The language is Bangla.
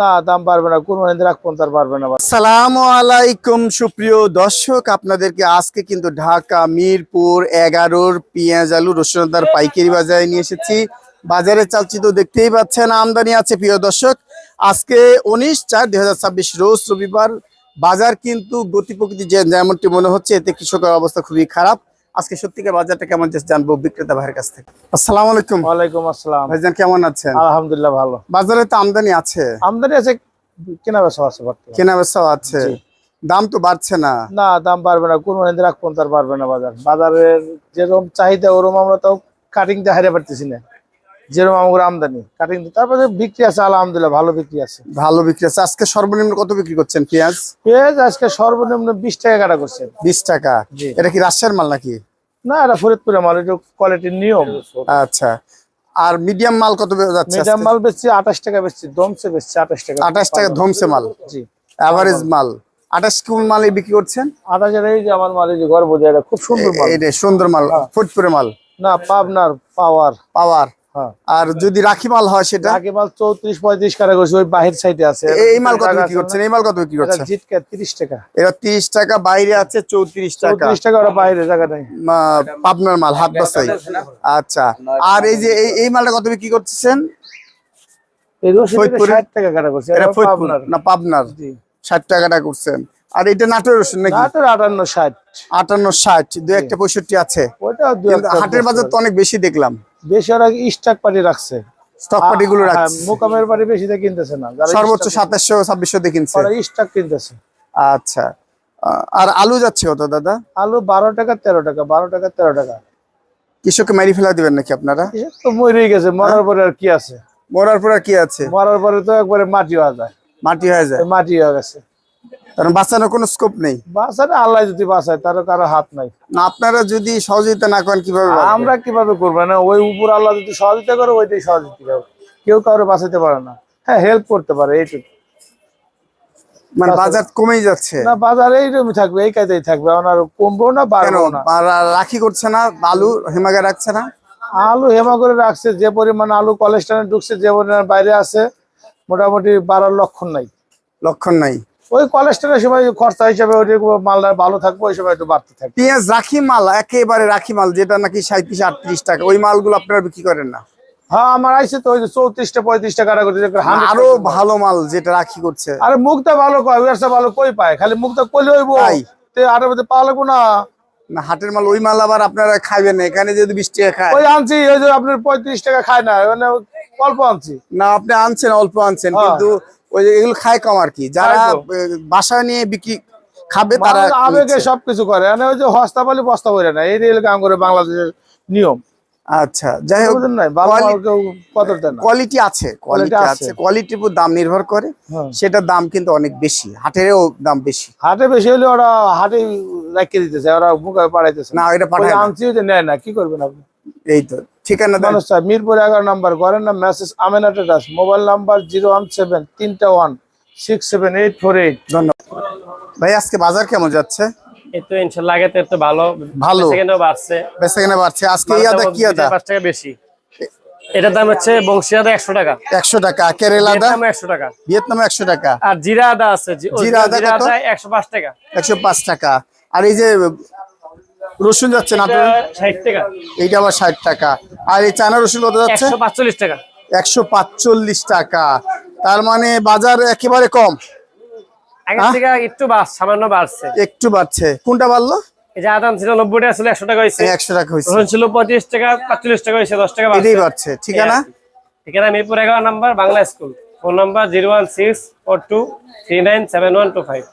না, দাম পারবে না, কুরবানিতে রাখবেন তার পারবে না। আসসালামু আলাইকুম সুপ্রিয় দর্শক, আপনাদেরকে আজকে কিন্তু ঢাকা মিরপুর 11-র পেঁয়াজ আলু রসুনদার পাইকারি বাজারে নিয়ে এসেছি। বাজারে চালচিত্র দেখতেই পাচ্ছেন, আমদানি আছে প্রিয় দর্শক। আজকে 19/4/2026 রোজ রবিবার। বাজার কিন্তু গতি প্রকৃতি যেমনটি মনে হচ্ছে, এতে কৃষকের অবস্থা খুবই খারাপ। আজকে সত্যিকার বাজারটা কেমন যাচ্ছে জানবো বিক্রেতা ভাইয়ের কাছ থেকে। আসসালামু আলাইকুম। ওয়ালাইকুম আসসালাম। ভাইজান কেমন আছেন? আলহামদুলিল্লাহ ভালো। বাজারে তো আমদানি আছে, আমদানি আছে, কেনা বেচা আছে বর্তমানে। কেনা বেচাও আছে, জি। দাম তো বাড়ছে না। না, দাম পারবে না, কুরবানিতে রাখবেন তার পারবে না। বাজারের যেরকম চাহিদা ওরকম আমরা তো কাটিং দিয়ে হারিয়ে পারতেছি না। যেরকম আমার আমদানি কাটিং, তারপরে বিক্রি আছে আলহামদুলিল্লাহ, ভালো বিক্রি আছে। ভালো বিক্রি আছে। আজকে সর্বনিম্ন কত বিক্রি করছেন পেঁয়াজ? পেঁয়াজ আজকে সর্বনিম্ন 20 টাকা কাটা করছে। 20 টাকা। জি। এটা কি রাজশাহীর মাল নাকি? না, এটা ফরিদপুরের মাল, এটা কোয়ালিটির নিয়ম। আচ্ছা, আর মিডিয়াম মাল কত যাচ্ছে? মিডিয়াম মাল বেচছি 28 টাকা বেচছি, দমসে বেচছি 28 টাকা। 28 টাকা ধমসে মাল। জি। এভারেজ মাল 28 কোন মালে বিক্রি করছেন? 28 এই যে আমার মাল, এই যে ঘর বোঝা, এটা খুব সুন্দর মাল। এটা সুন্দর মাল, ফরিদপুরের মাল না, পাবনার পাওয়ার। পাওয়ার। হ্যাঁ। আর যদি রাখি মাল হয় সেটা? রাখি মাল 34-35 টাকা করছে, ওই বাহির সাইডে আছে। এই মাল কত বিক্রি করছেন? এই মাল কত বিক্রি করছেন? জিটকা 30 টাকা। এটা 30 টাকা, বাইরে আছে 34 টাকা। 34 টাকা, ওরা বাইরে জায়গা নাই। পাবনার মাল হাত বাসাই। আচ্ছা, আর এই যে এই মালটা কত বিক্রি করতেছেন? এই রসুন 60 টাকা কাটা করছে, এটা এটা ফরিদপুর পাবনার। না পাবনার? জি। 60 টাকাটা করছেন। আর এটা নাটোর রসুন নাকি? নাটোর 58-60। 58-60, দুই একটা 65 আছে। ওইটাও দুই কিন্তু একটা হাটের বাজার তো অনেক বেশি দেখলাম। বেশি, ওরা স্টক পার্টি রাখছে, স্টক পার্টি গুলো হ্যাঁ, রাখছে। মোকামের বাড়ি বেশি দিয়ে কিনতেছে না, যারা সর্বোচ্চ stock- 2700-2600 দিয়ে কিনছে। ওরা স্টক কিনতেছে। আচ্ছা, আর আলু যাচ্ছে কত দাদা? আলু 12 টাকা 13 টাকা, 12 টাকা 13 টাকা। কৃষককে মারি ফেলা দিবেন নাকি আপনারা? এসব তো মরেই গেছে, মরার পরে আর কি আছে? মরার পর আর কি আছে? মরার পরে তো একবারে মাটি হয়ে যায়, মাটি হয়ে যায়। মাটি হয়ে গেছে। কারণ বাঁচানোর কোনো স্কোপ নেই। বাঁচানো আল্লাহ যদি বাঁচায়, তারও কারো হাত নাই। না, আপনারা যদি সহযোগিতা না করেন কিভাবে বাঁচবে? আমরা কিভাবে করবো না? ওই উপর আল্লাহ যদি সহযোগিতা করে, ওইটাই সহযোগিতা হবে। কেউ কারো বাঁচাতে পারে না। হ্যাঁ, হেল্প করতে পারে, এইটুকু। মানে বাজার কমেই যাচ্ছে না, বাজারে এইরকমই থাকবে, এই কাজেই থাকবে, আর কমবো না কেন? বাড়বো না। রাখি করছে না, আলু হিমাগার রাখছে না? আলু হেমা করে রাখছে, যে পরিমাণ আলু কলেস্ট্রলে ঢুকছে, যে পরিমাণ বাইরে আছে, মোটামুটি বাড়ার লক্ষণ নাই। লক্ষণ নাই। ওই কলেস্ট্রলের সময় খরচা হিসাবে ওই মালটা ভালো থাকবে, ওই সময় একটু বাড়তে থাকবে। পেঁয়াজ রাখি মাল, একেবারে রাখি মাল, যেটা নাকি 37-38 টাকা, ওই মালগুলো আপনারা বিক্রি করেন না? হ্যাঁ, আমার আইসে তো ওই যে 34-35 টাকা কাটা করছে। আরো ভালো মাল যেটা রাখি করছে। আরে মুখটা ভালো কয়, ব্যবসা ভালো কই পায়? খালি মুখটা কইলে হইব, তাই? আরে মধ্যে পাওয়া লাগবো না। না, হাটের মাল, ওই মাল আবার আপনারা খাইবেন না, এখানে যদি 20 টাকা খায়। ওই আনছি, ওই যে আপনার 35 টাকা খায় না, মানে অল্প আনছি। না, আপনি আনছেন, অল্প আনছেন, হ্যাঁ। কিন্তু ওই যে এগুলো খায় কম আর কি। যারা খায় তো। বাসায় নিয়ে বিক্রি খাবে তারা মানুষ আবেগে নিচ্ছে। সবকিছু করে, মানে ওই যে হস্তা পালি বস্তা করে না, এই রেল কাম করে বাংলাদেশের নিয়ম। আচ্ছা, যাই হোক, বুঝলেন নাই? ভালো মাল কেউ কদর দেয় না। কোয়ালিটি আছে, কোয়ালিটি Quality আছে, আছে। কোয়ালিটির উপর দাম নির্ভর করে। হ্যাঁ। সেটার দাম কিন্তু অনেক বেশি, হাটেরও দাম বেশি। হাটে বেশি হলে ওরা হাটে রাখিয়ে দিতেছে, ওরা মুখে পাঠাইতেছে না, এটা পাঠায় না। আনছি যে নেয় না, কি করবেন আপনি? এই তো ঠিকানা দেন। মানুষ চায় মিরপুর 11 নম্বর, ঘরের নাম message Amena traders, mobile number 017-3-1-67848। ধন্যবাদ ভাই। আজকে বাজার কেমন যাচ্ছে? এই তো ইনশাআল্লাহ আগে তো ভালো ভালো। সেকেন্ডও বাড়ছে, বেচাকেনা বাড়ছে। আজকে এই আদা কি আদা? 5 টাকা বেশি। এটার দাম হচ্ছে বংশী আদা 100 টাকা, 100 টাকা। কেরালা আদা? ভিয়েতনামে 100 টাকা। ভিয়েতনামে 100 টাকা। আর জিরা আদা আছে, জিরা আদা কত? 105 টাকা। 105 টাকা। আর এই যে রসুন যাচ্ছে না এটা 60 টাকা। এইটা আবার 60 টাকা। আর এই চায়না রসুন কত যাচ্ছে? 145 টাকা। 145 টাকা। তার মানে বাজার একেবারে কম, আগের থেকে একটু সামান্য বাড়ছে। একটু বাড়ছে। কোনটা বাড়লো? এই যে আদাম ছিল 90 টাকা, ছিল 100 টাকা হয়েছে। 100 টাকা হয়েছে। রসুন ছিল 35 টাকা, 45 টাকা হয়েছে, 10 টাকা বাড়ছে। এটাই বাড়ছে। ঠিকানা? ঠিকানা মিরপুর 11 নম্বর, বাংলা স্কুল। Phone number 01642397125।